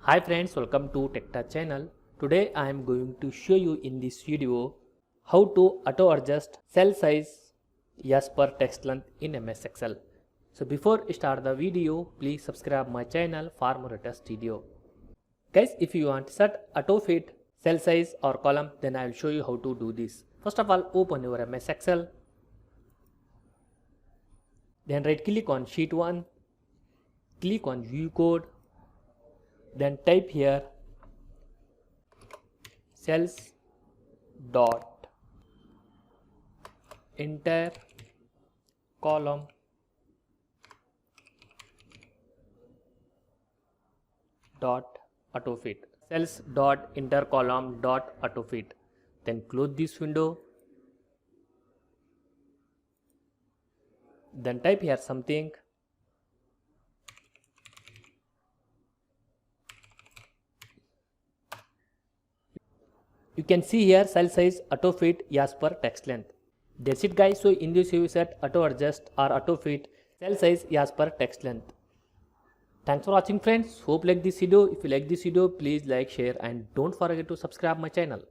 Hi friends, welcome to TechTouch channel. Today I am going to show you in this video how to auto adjust cell size as per text length in MS Excel. So before I start the video, please subscribe my channel for more latest video. Guys, if you want to set auto fit cell size or column, then I will show you how to do this. First of all, open your MS Excel. Then right click on sheet 1, click on view code. Then type here cells dot enter column dot autofit, cells dot enter column dot autofit. Then close this window. Then type here something. You can see here cell size auto fit as per text length. That's it guys. So in this you set auto adjust or auto fit cell size as per text length. Thanks for watching friends. Hope like this video. If you like this video, please like, share and don't forget to subscribe my channel.